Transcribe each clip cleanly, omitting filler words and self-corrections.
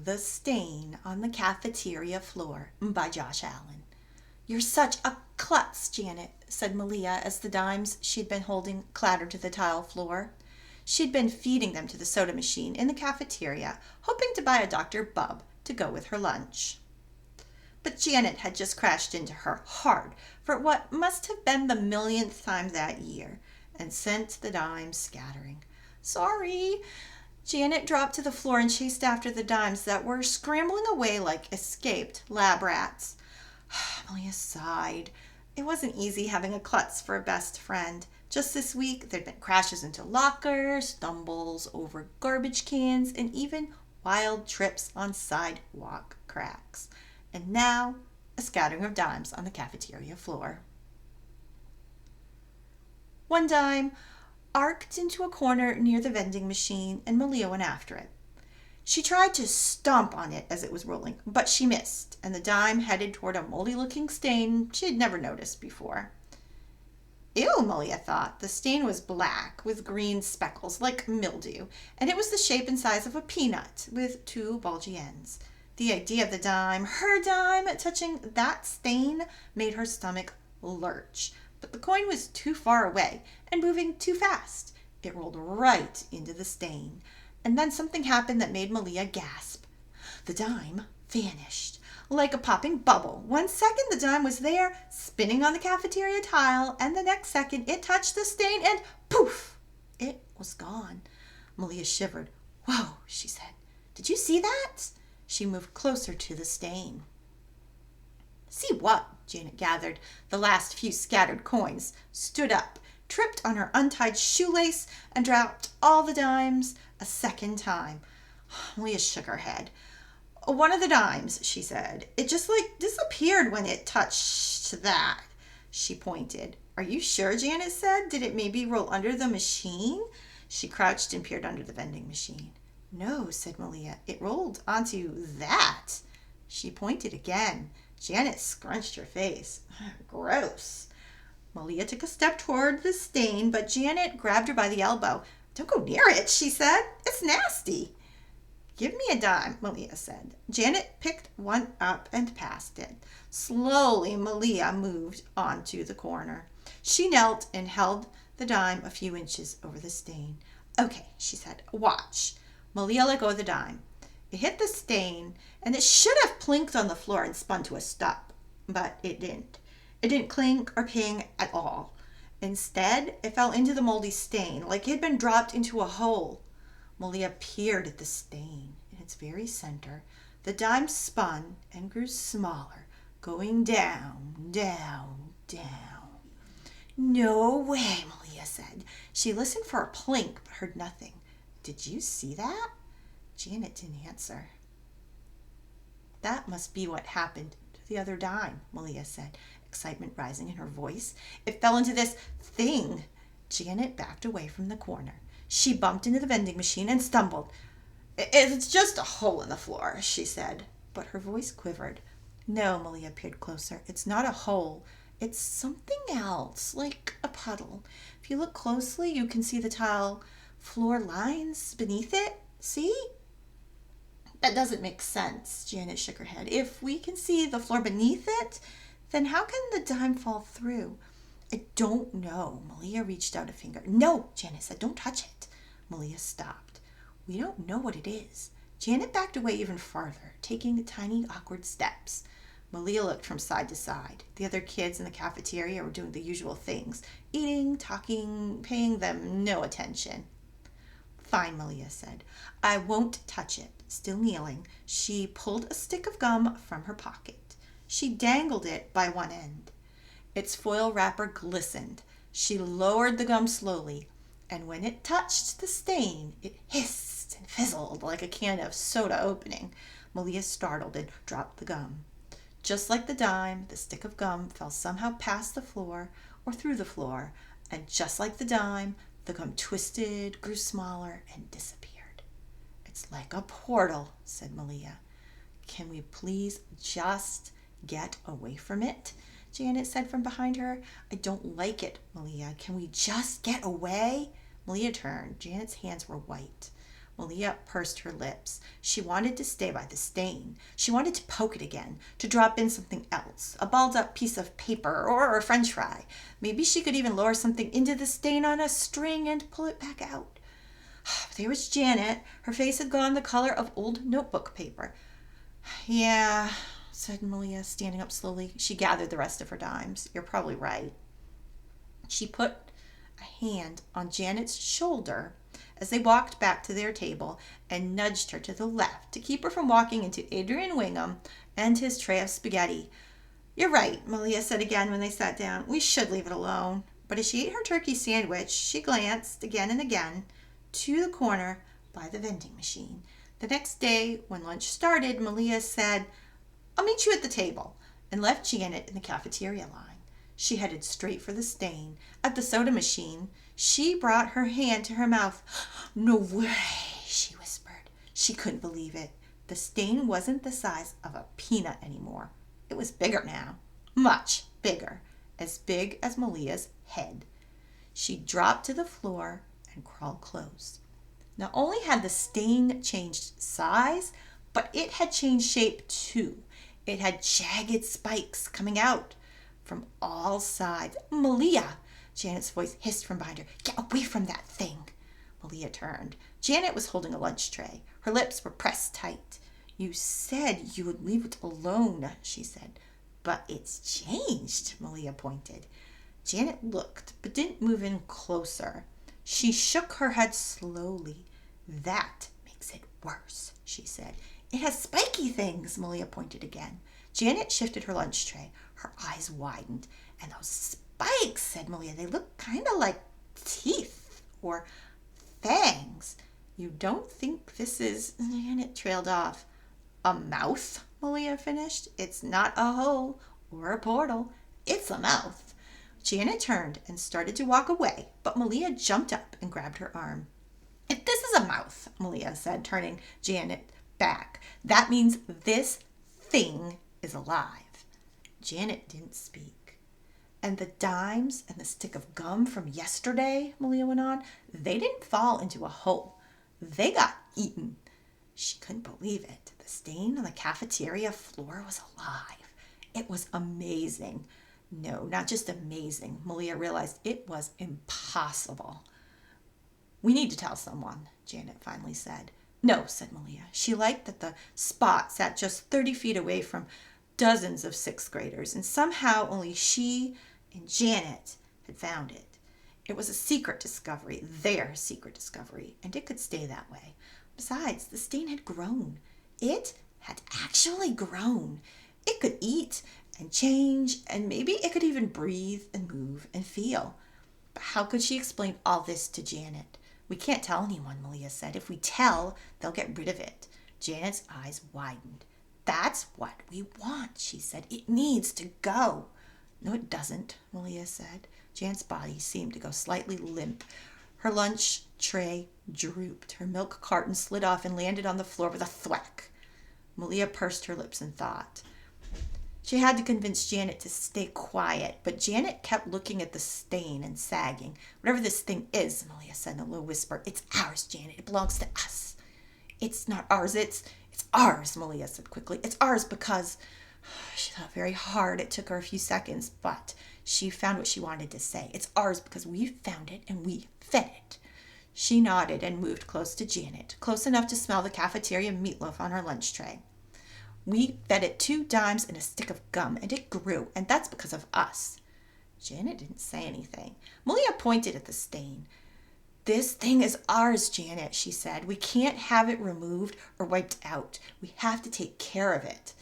The Stain on the Cafeteria Floor by Josh Allen. You're such a klutz, Janet, said Malia as the dimes she'd been holding clattered to the tile floor. She'd been feeding them to the soda machine in the cafeteria, hoping to buy a Dr. Bub to go with her lunch. But Janet had just crashed into her hard for what must have been the millionth time that year, and sent the dimes scattering. Sorry. Janet dropped to the floor and chased after the dimes that were scrambling away like escaped lab rats. Malia sighed. It wasn't easy having a klutz for a best friend. Just this week, there'd been crashes into lockers, stumbles over garbage cans, and even wild trips on sidewalk cracks. And now, a scattering of dimes on the cafeteria floor. One dime arced into a corner near the vending machine, and Malia went after it. She tried to stomp on it as it was rolling, but she missed, and the dime headed toward a moldy-looking stain she had never noticed before. Ew, Malia thought. The stain was black with green speckles like mildew, and it was the shape and size of a peanut with two bulgy ends. The idea of the dime, her dime, touching that stain made her stomach lurch. But the coin was too far away and moving too fast. It rolled right into the stain. And then something happened that made Malia gasp. The dime vanished like a popping bubble. 1 second the dime was there, spinning on the cafeteria tile, and the next second it touched the stain and poof! It was gone. Malia shivered. Whoa, she said. Did you see that? She moved closer to the stain. See what? Janet gathered the last few scattered coins, stood up, tripped on her untied shoelace, and dropped all the dimes a second time. Malia shook her head. One of the dimes, she said. It just disappeared when it touched that. She pointed. Are you sure? Janet said. Did it maybe roll under the machine? She crouched and peered under the vending machine. No, said Malia. It rolled onto that. She pointed again. Janet scrunched her face. Gross. Malia took a step toward the stain, but Janet grabbed her by the elbow. Don't go near it, she said. It's nasty. Give me a dime, Malia said. Janet picked one up and passed it. Slowly, Malia moved onto the corner. She knelt and held the dime a few inches over the stain. Okay, she said. Watch. Malia let go of the dime. It hit the stain, and it should have plinked on the floor and spun to a stop, but it didn't. It didn't clink or ping at all. Instead, it fell into the moldy stain like it had been dropped into a hole. Malia peered at the stain. In its very center, the dime spun and grew smaller, going down, down, down. No way, Malia said. She listened for a plink, but heard nothing. Did you see that? Janet didn't answer. That must be what happened to the other dime, Malia said, excitement rising in her voice. It fell into this thing. Janet backed away from the corner. She bumped into the vending machine and stumbled. It's just a hole in the floor, she said, but her voice quivered. No, Malia peered closer. It's not a hole. It's something else, like a puddle. If you look closely, you can see the tile floor lines beneath it. See? That doesn't make sense, Janet shook her head. If we can see the floor beneath it, then how can the dime fall through? I don't know. Malia reached out a finger. No, Janet said, don't touch it. Malia stopped. We don't know what it is. Janet backed away even farther, taking tiny, awkward steps. Malia looked from side to side. The other kids in the cafeteria were doing the usual things, eating, talking, paying them no attention. Fine, Malia said. I won't touch it. Still kneeling, she pulled a stick of gum from her pocket. She dangled it by one end. Its foil wrapper glistened. She lowered the gum slowly, and when it touched the stain, it hissed and fizzled like a can of soda opening. Malia startled and dropped the gum. Just like the dime, the stick of gum fell somehow past the floor or through the floor, and just like the dime, the gum twisted, grew smaller, and disappeared. It's like a portal, said Malia. Can we please just get away from it? Janet said from behind her. I don't like it, Malia. Can we just get away? Malia turned. Janet's hands were white. Malia pursed her lips. She wanted to stay by the stain. She wanted to poke it again, to drop in something else, a balled up piece of paper or a french fry. Maybe she could even lower something into the stain on a string and pull it back out. There was Janet. Her face had gone the color of old notebook paper. Yeah, said Malia, standing up slowly. She gathered the rest of her dimes. You're probably right. She put a hand on Janet's shoulder as they walked back to their table and nudged her to the left to keep her from walking into Adrian Wingham and his tray of spaghetti. You're right, Malia said again when they sat down. We should leave it alone. But as she ate her turkey sandwich, she glanced again and again to the corner by the vending machine. The next day, when lunch started, Malia said, I'll meet you at the table, and left Janet in the cafeteria line. She headed straight for the stain. At the soda machine, she brought her hand to her mouth. No way, she whispered. She couldn't believe it. The stain wasn't the size of a peanut anymore. It was bigger now, much bigger, as big as Malia's head. She dropped to the floor and crawled close. Not only had the stain changed size, but it had changed shape too. It had jagged spikes coming out from all sides. Malia! Janet's voice hissed from behind her. Get away from that thing. Malia turned. Janet was holding a lunch tray. Her lips were pressed tight. You said you would leave it alone, she said. But it's changed, Malia pointed. Janet looked, but didn't move in closer. She shook her head slowly. That makes it worse, she said. It has spiky things, Malia pointed again. Janet shifted her lunch tray. Her eyes widened. And those spikes, said Malia, they look kind of like teeth or fangs. You don't think this is... Janet trailed off. A mouth, Malia finished. It's not a hole or a portal. It's a mouth. Janet turned and started to walk away, but Malia jumped up and grabbed her arm. If this is a mouth, Malia said, turning Janet back, that means this thing is alive. Janet didn't speak. And the dimes and the stick of gum from yesterday, Malia went on, they didn't fall into a hole. They got eaten. She couldn't believe it. The stain on the cafeteria floor was alive. It was amazing. No, not just amazing. Malia realized it was impossible. We need to tell someone, Janet finally said. No, said Malia. She liked that the spot sat just 30 feet away from dozens of sixth graders, and somehow only she and Janet had found it. It was a secret discovery, their secret discovery, and it could stay that way. Besides, the stain had grown. It had actually grown. It could eat and change, and maybe it could even breathe and move and feel. But how could she explain all this to Janet? We can't tell anyone, Malia said. If we tell, they'll get rid of it. Janet's eyes widened. That's what we want, she said. It needs to go. No, it doesn't, Malia said. Janet's body seemed to go slightly limp. Her lunch tray drooped. Her milk carton slid off and landed on the floor with a thwack. Malia pursed her lips in thought. She had to convince Janet to stay quiet, but Janet kept looking at the stain and sagging. Whatever this thing is, Malia said in a low whisper, it's ours, Janet. It belongs to us. It's not ours. It's ours, Malia said quickly. It's ours because... She thought very hard. It took her a few seconds, but she found what she wanted to say. It's ours because we found it and we fed it. She nodded and moved close to Janet, close enough to smell the cafeteria meatloaf on her lunch tray. We fed it 2 dimes and a stick of gum, and it grew, and that's because of us. Janet didn't say anything. Malia pointed at the stain. This thing is ours, Janet, she said. We can't have it removed or wiped out. We have to take care of it.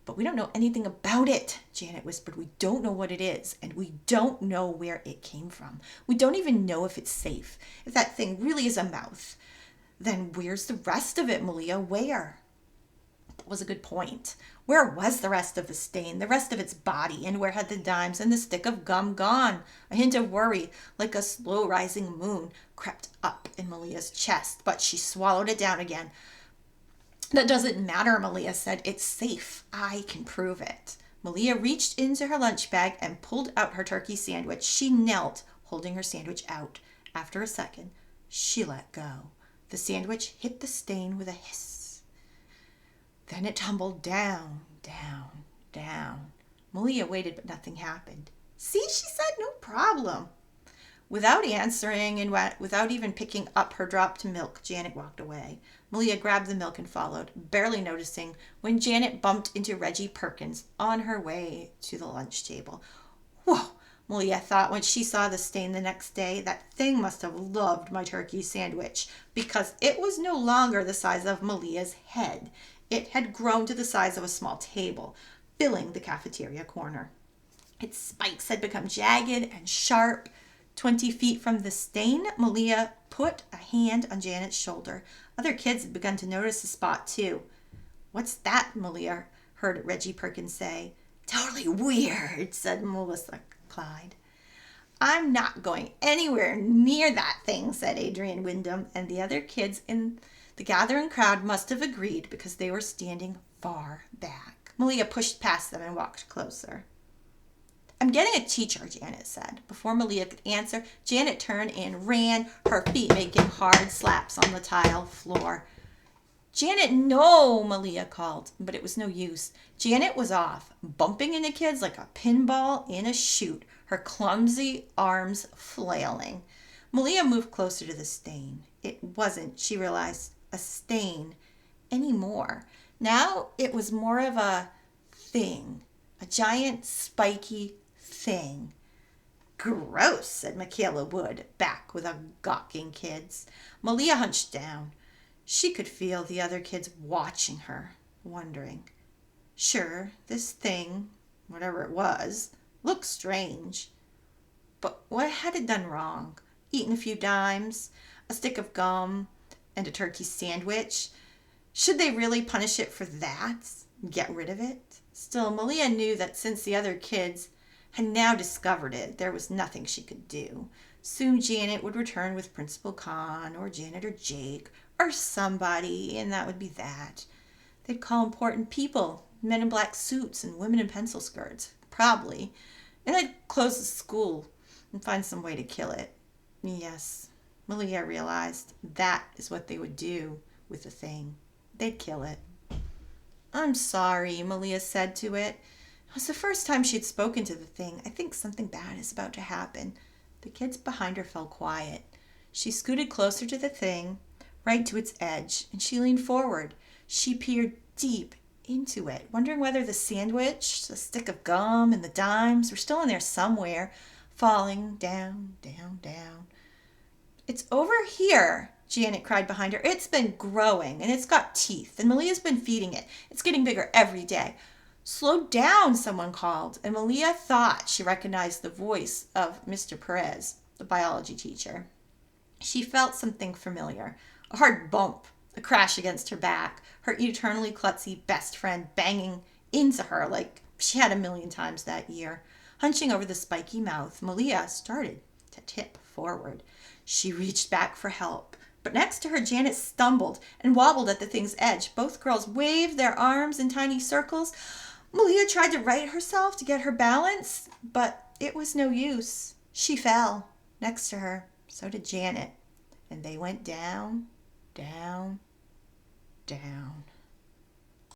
But we don't know anything about it, Janet whispered. We don't know what it is, and we don't know where it came from. We don't even know if it's safe. If that thing really is a mouth, then where's the rest of it, Malia? Where? That was a good point. Where was the rest of the stain, the rest of its body, and where had the dimes and the stick of gum gone? A hint of worry, like a slow-rising moon, crept up in Malia's chest, but she swallowed it down again. That doesn't matter, Malia said. It's safe. I can prove it. Malia reached into her lunch bag and pulled out her turkey sandwich. She knelt, holding her sandwich out. After a second, she let go. The sandwich hit the stain with a hiss. Then it tumbled down, down, down. Malia waited, but nothing happened. See, she said, no problem. Without answering and without even picking up her dropped milk, Janet walked away. Malia grabbed the milk and followed, barely noticing when Janet bumped into Reggie Perkins on her way to the lunch table. Whoa, Malia thought when she saw the stain the next day. That thing must have loved my turkey sandwich, because it was no longer the size of Malia's head. It had grown to the size of a small table, filling the cafeteria corner. Its spikes had become jagged and sharp. 20 feet from the stain, Malia put a hand on Janet's shoulder. Other kids had begun to notice the spot too. What's that? Malia heard Reggie Perkins say. Totally weird, said Melissa Clyde. I'm not going anywhere near that thing, said Adrian Wyndham, and the other kids in the gathering crowd must have agreed because they were standing far back. Malia pushed past them and walked closer. I'm getting a teacher, Janet said. Before Malia could answer, Janet turned and ran, her feet making hard slaps on the tile floor. Janet, no, Malia called, but it was no use. Janet was off, bumping into kids like a pinball in a chute, her clumsy arms flailing. Malia moved closer to the stain. It wasn't, she realized, a stain anymore. Now it was more of a thing, a giant spiky thing. Gross, said Michaela Wood, back with the gawking kids. Malia hunched down. She could feel the other kids watching her, wondering. Sure, this thing, whatever it was, looked strange. But what had it done wrong? Eaten a few dimes, a stick of gum, and a turkey sandwich? Should they really punish it for that? Get rid of it? Still, Malia knew that since the other kids had now discovered it, there was nothing she could do. Soon Janet would return with Principal Khan, or Janet or Jake, or somebody, and that would be that. They'd call important people, men in black suits and women in pencil skirts, probably, and they'd close the school and find some way to kill it. Yes, Malia realized that is what they would do with the thing. They'd kill it. I'm sorry, Malia said to it. It was the first time she'd spoken to the thing. I think something bad is about to happen. The kids behind her fell quiet. She scooted closer to the thing, right to its edge, and she leaned forward. She peered deep into it, wondering whether the sandwich, the stick of gum, and the dimes were still in there somewhere, falling down, down, down. It's over here, Janet cried behind her. It's been growing, and it's got teeth, and Malia's been feeding it. It's getting bigger every day. Slow down, someone called, and Malia thought she recognized the voice of Mr. Perez, the biology teacher. She felt something familiar, a hard bump, a crash against her back, her eternally klutzy best friend banging into her like she had 1,000,000 times that year. Hunching over the spiky mouth, Malia started to tip forward. She reached back for help, but next to her, Janet stumbled and wobbled at the thing's edge. Both girls waved their arms in tiny circles. Malia tried to right herself to get her balance, but it was no use. She fell. Next to her, so did Janet, and they went down, down, down.